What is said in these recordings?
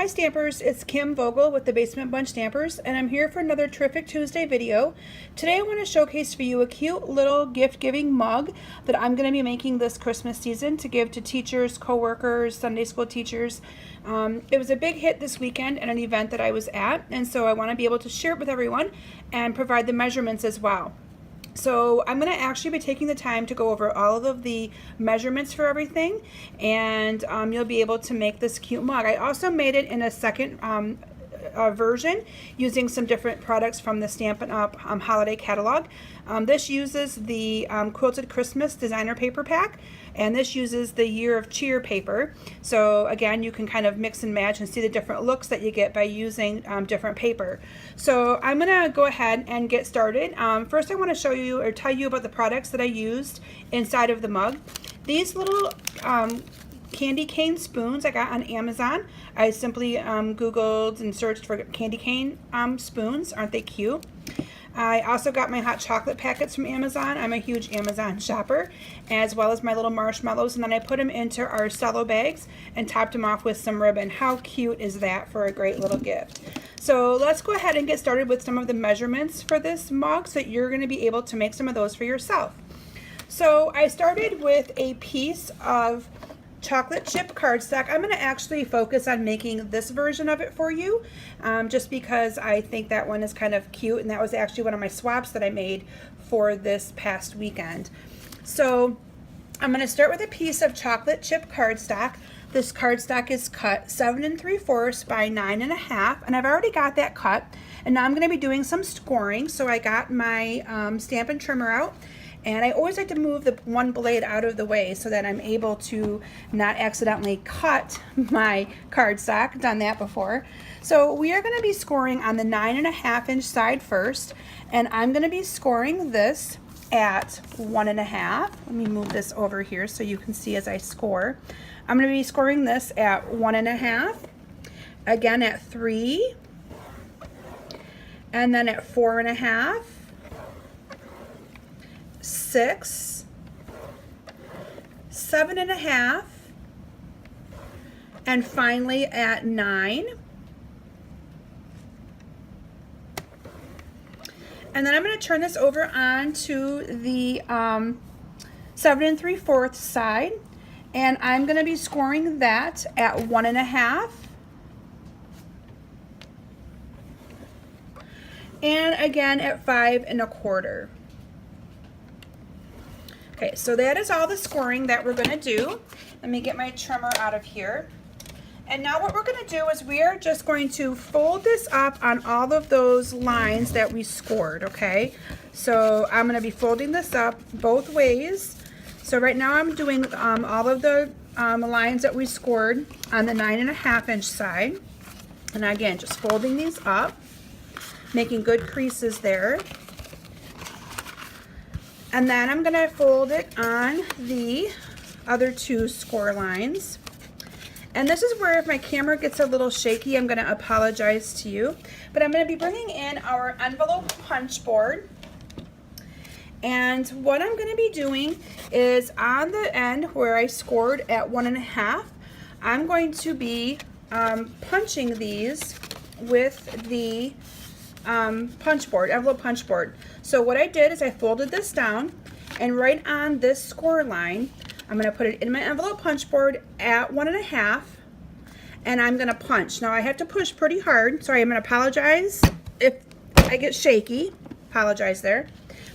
Stampers, it's Kim Vogel with the Basement Bunch Stampers, and I'm here for another Terrific Tuesday video. Today I want to showcase for you a cute little gift-giving mug that I'm going to be making this Christmas season to give to teachers, co-workers, Sunday school teachers. It was a big hit this weekend at an event that I was at, and so I want to be able to share it with everyone and provide the measurements as well. So I'm going to actually be taking the time to go over all of the measurements for everything, and you'll be able to make this cute mug. I also made it in a second version using some different products from the Stampin Up holiday catalog. This uses the Quilted Christmas designer paper pack, and this uses the Year of Cheer paper. So again, you can kind of mix and match and see the different looks that you get by using different paper. So I'm gonna go ahead and get started. First I want to show you or tell you about the products that I used inside of the mug. These little candy cane spoons I got on Amazon. I simply Googled and searched for candy cane spoons. Aren't they cute? I also got my hot chocolate packets from Amazon. I'm a huge Amazon shopper, as well as my little marshmallows, and then I put them into our cello bags and topped them off with some ribbon. How cute is that for a great little gift? So let's go ahead and get started with some of the measurements for this mug so that you're going to be able to make some of those for yourself. So I started with a piece of chocolate chip cardstock. I'm going to actually focus on making this version of it for you, just because I think that one is kind of cute, and that was actually one of my swaps that I made for this past weekend. So I'm going to start with a piece of chocolate chip cardstock. This cardstock is cut 7 3/4 by 9 1/2, and I've already got that cut, and now I'm going to be doing some scoring. So I got my Stampin' trimmer out, and I always like to move the one blade out of the way so that I'm able to not accidentally cut my cardstock. Done that before. So we are going to be scoring on the 9 1/2 inch side first, and I'm going to be scoring this at 1 1/2. Let me move this over here so you can see as I score. I'm going to be scoring this at 1 1/2, again at 3, and then at 4 1/2. 6, 7 1/2, and finally at 9. And then I'm going to turn this over onto the 7 3/4 side, and I'm going to be scoring that at 1 1/2. And again at 5 1/4. Okay, so that is all the scoring that we're going to do. Let me get my trimmer out of here. And now what we're going to do is we are just going to fold this up on all of those lines that we scored, okay? So I'm going to be folding this up both ways. So right now I'm doing all of the lines that we scored on the 9 1/2 inch side. And again, just folding these up, making good creases there. And then I'm going to fold it on the other two score lines. And this is where if my camera gets a little shaky, I'm going to apologize to you. But I'm going to be bringing in our envelope punch board. And what I'm going to be doing is on the end where I scored at 1 1/2, I'm going to be punching these with the punch board, envelope punch board. So what I did is I folded this down, and right on this score line, I'm going to put it in my envelope punch board at 1 1/2, and I'm going to punch. Now I have to push pretty hard. Sorry, I'm going to apologize if I get shaky. Apologize there.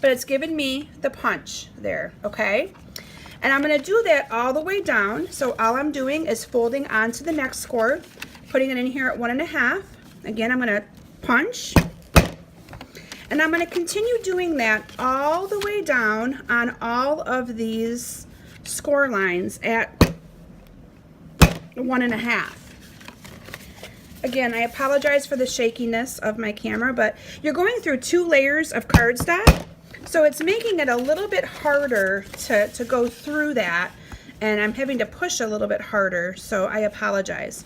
But it's giving me the punch there, okay? And I'm going to do that all the way down. So all I'm doing is folding onto the next score, putting it in here at 1 1/2. Again, I'm going to punch. And I'm going to continue doing that all the way down on all of these score lines at 1 1/2. Again, I apologize for the shakiness of my camera, but you're going through 2 layers of cardstock, so it's making it a little bit harder to go through that, and I'm having to push a little bit harder, so I apologize.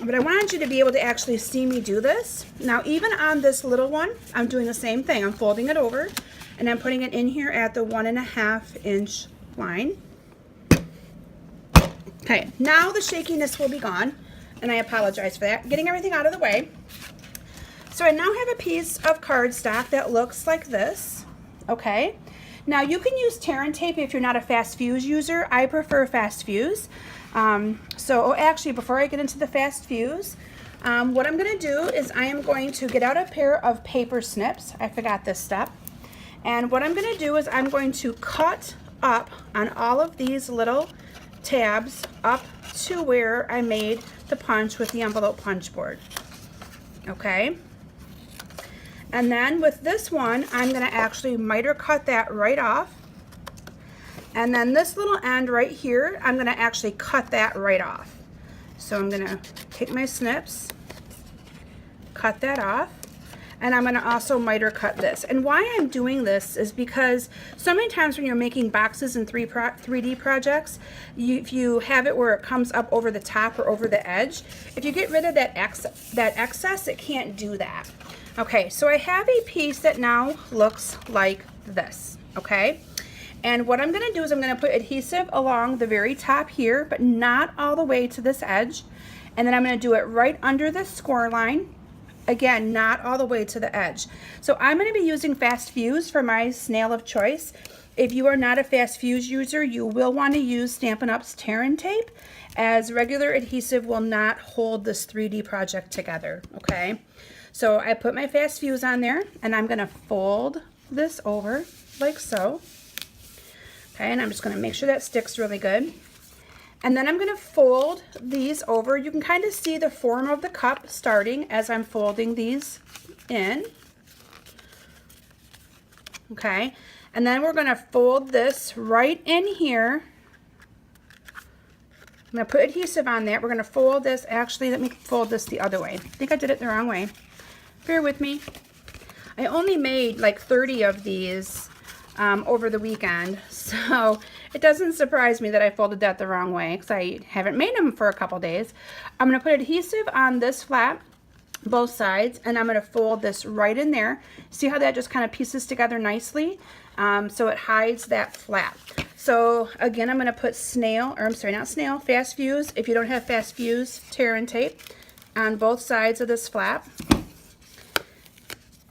But I wanted you to be able to actually see me do this. Now even on this little one, I'm doing the same thing. I'm folding it over, and I'm putting it in here at the 1 1/2 inch line. Okay, now the shakiness will be gone, and I apologize for that. Getting everything out of the way. So I now have a piece of cardstock that looks like this, okay? Now you can use tear and tape if you're not a fast fuse user. I prefer fast fuse. Actually, before I get into the fast fuse, what I'm gonna do is I am going to get out a pair of paper snips. I forgot this step. And what I'm gonna do is I'm going to cut up on all of these little tabs up to where I made the punch with the envelope punch board, okay? And then with this one, I'm gonna actually miter cut that right off. And then this little end right here, I'm gonna actually cut that right off. So I'm gonna take my snips, cut that off, and I'm gonna also miter cut this. And why I'm doing this is because so many times when you're making boxes in 3D projects, if you have it where it comes up over the top or over the edge, if you get rid of that excess, it can't do that. Okay, so I have a piece that now looks like this, okay? And what I'm gonna do is I'm gonna put adhesive along the very top here, but not all the way to this edge. And then I'm gonna do it right under the score line. Again, not all the way to the edge. So I'm gonna be using fast fuse for my snail of choice. If you are not a fast fuse user, you will wanna use Stampin' Up's tear and tape, as regular adhesive will not hold this 3D project together, okay? So I put my fast fuse on there, and I'm gonna fold this over like so. Okay, and I'm just gonna make sure that sticks really good. And then I'm gonna fold these over. You can kind of see the form of the cup starting as I'm folding these in. Okay, and then we're gonna fold this right in here. I'm gonna put adhesive on that. We're gonna fold this, actually, let me fold this the other way. I think I did it the wrong way. Bear with me. I only made like 30 of these over the weekend, so it doesn't surprise me that I folded that the wrong way because I haven't made them for a couple days. I'm going to put adhesive on this flap, both sides, and I'm going to fold this right in there. See how that just kind of pieces together nicely? So it hides that flap. So again, I'm going to put fast fuse. If you don't have fast fuse, tear and tape on both sides of this flap.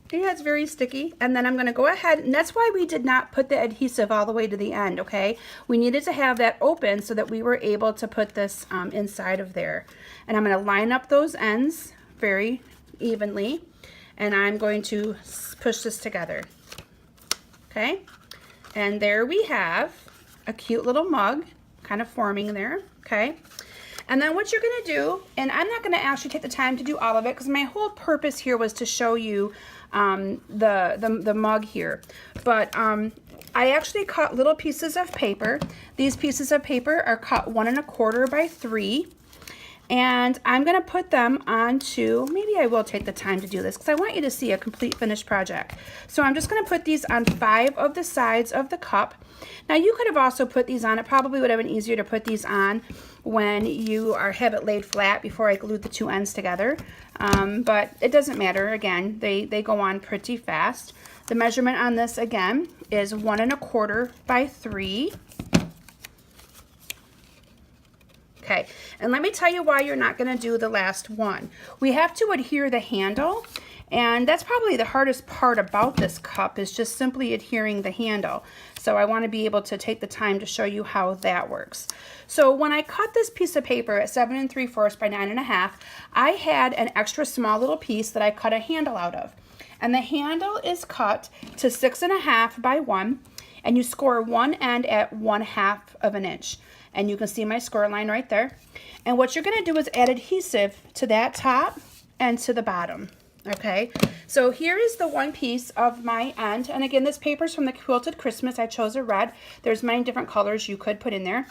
Yeah, it's very sticky. And then I'm going to go ahead, and that's why we did not put the adhesive all the way to the end, okay? We needed to have that open so that we were able to put this inside of there. And I'm going to line up those ends very evenly, and I'm going to push this together, okay? And there we have a cute little mug kind of forming there, okay? And then what you're going to do, and I'm not going to actually take the time to do all of it because my whole purpose here was to show you the mug here, but I actually cut little pieces of paper. These pieces of paper are cut 1 1/4 by 3, and I'm going to put them onto, maybe I will take the time to do this because I want you to see a complete finished project. So I'm just going to put these on 5 of the sides of the cup. Now you could have also put these on, it probably would have been easier to put these on when you have it laid flat before I glued the 2 ends together. But it doesn't matter, again, they go on pretty fast. The measurement on this, again, is 1 1/4 by 3. Okay, and let me tell you why you're not going to do the last one. We have to adhere the handle, and that's probably the hardest part about this cup, is just simply adhering the handle. So I want to be able to take the time to show you how that works. So when I cut this piece of paper at 7 3/4 by 9 1/2, I had an extra small little piece that I cut a handle out of. And the handle is cut to 6 1/2 by 1, and you score one end at 1/2 of an inch. And you can see my score line right there. And what you're going to do is add adhesive to that top and to the bottom. Okay, so here is the one piece of my end. And again, this paper is from the Quilted Christmas. I chose a red. There's many different colors you could put in there.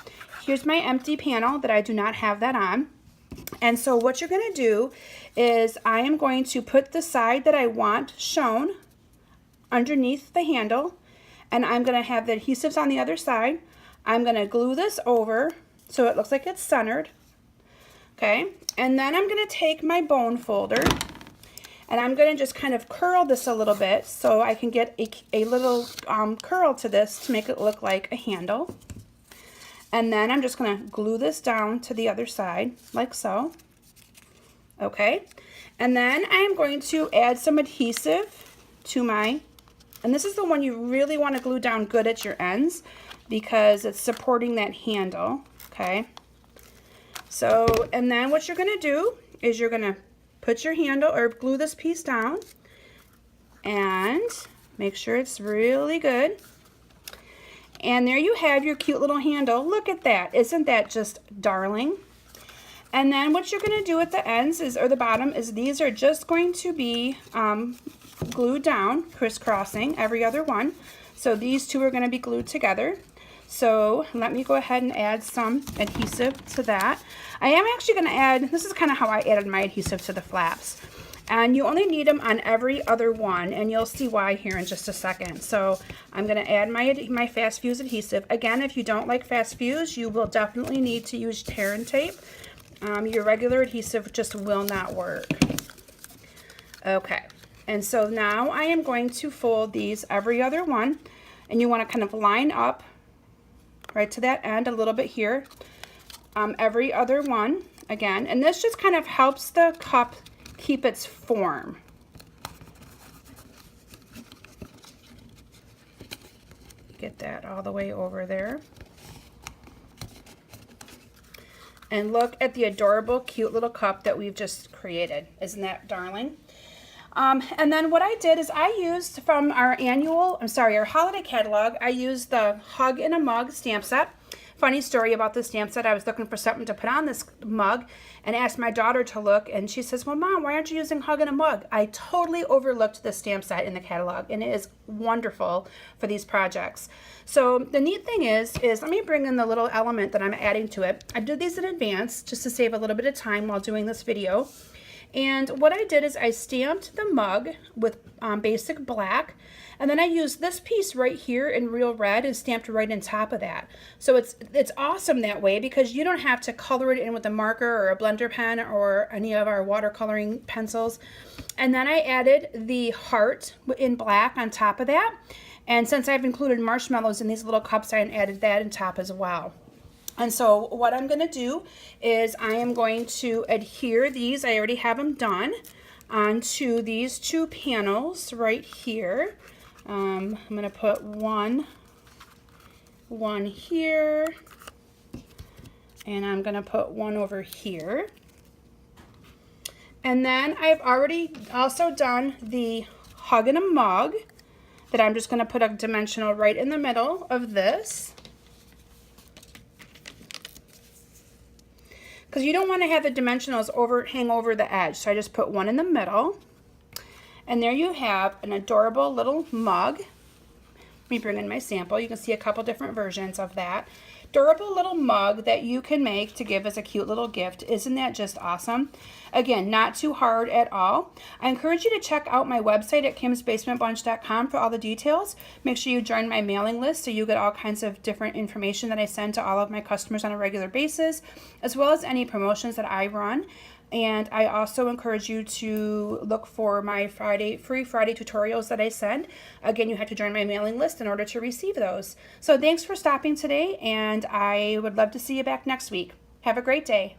Here's my empty panel that I do not have that on. And so what you're going to do is I am going to put the side that I want shown underneath the handle, and I'm going to have the adhesives on the other side. I'm going to glue this over so it looks like it's centered. Okay, and then I'm going to take my bone folder, and I'm going to just kind of curl this a little bit so I can get a little curl to this to make it look like a handle. And then I'm just going to glue this down to the other side, like so. Okay. And then I'm going to add some adhesive to my, and this is the one you really want to glue down good at your ends because it's supporting that handle. Okay. So, and then what you're going to do is you're going to put your handle or glue this piece down and make sure it's really good. And there you have your cute little handle. Look at that. Isn't that just darling? And then what you're going to do at the ends is, or the bottom, is these are just going to be glued down, crisscrossing every other one. So these two are going to be glued together. So let me go ahead and add some adhesive to that. I am actually going to add, this is kind of how I added my adhesive to the flaps. And you only need them on every other one, and you'll see why here in just a second. So I'm going to add my fast fuse adhesive. Again, if you don't like fast fuse, you will definitely need to use tear and tape. Your regular adhesive just will not work. Okay, and so now I am going to fold these every other one, and you want to kind of line up right to that end a little bit here. Every other one again, and this just kind of helps the cup keep its form. Get that all the way over there. And look at the adorable, cute little cup that we've just created. Isn't that darling? And then what I did is I used from our our holiday catalog, I used the Hug in a Mug stamp set. Funny story about this stamp set, I was looking for something to put on this mug and asked my daughter to look, and she says, well, Mom, why aren't you using Hug in a Mug? I totally overlooked this stamp set in the catalog, and it is wonderful for these projects. So the neat thing is let me bring in the little element that I'm adding to it. I did these in advance just to save a little bit of time while doing this video. And what I did is I stamped the mug with basic black, and then I used this piece right here in real red and stamped right on top of that. So it's awesome that way because you don't have to color it in with a marker or a blender pen or any of our watercoloring pencils. And then I added the heart in black on top of that. And since I've included marshmallows in these little cups, I added that on top as well. And so what I'm going to do is I am going to adhere these, I already have them done, onto these two panels right here. I'm going to put one here, and I'm going to put one over here. And then I've already also done the Hug in a Mug that I'm just going to put a dimensional right in the middle of this. Because you don't want to have the dimensionals hang over the edge. So I just put one in the middle. And there you have an adorable little mug. Let me bring in my sample. You can see a couple different versions of that. Adorable little mug that you can make to give as a cute little gift. Isn't that just awesome? Again, not too hard at all. I encourage you to check out my website at kimsbasementbunch.com for all the details. Make sure you join my mailing list so you get all kinds of different information that I send to all of my customers on a regular basis, as well as any promotions that I run. And I also encourage you to look for my free Friday tutorials that I send. Again, you have to join my mailing list in order to receive those. So thanks for stopping today, and I would love to see you back next week. Have a great day.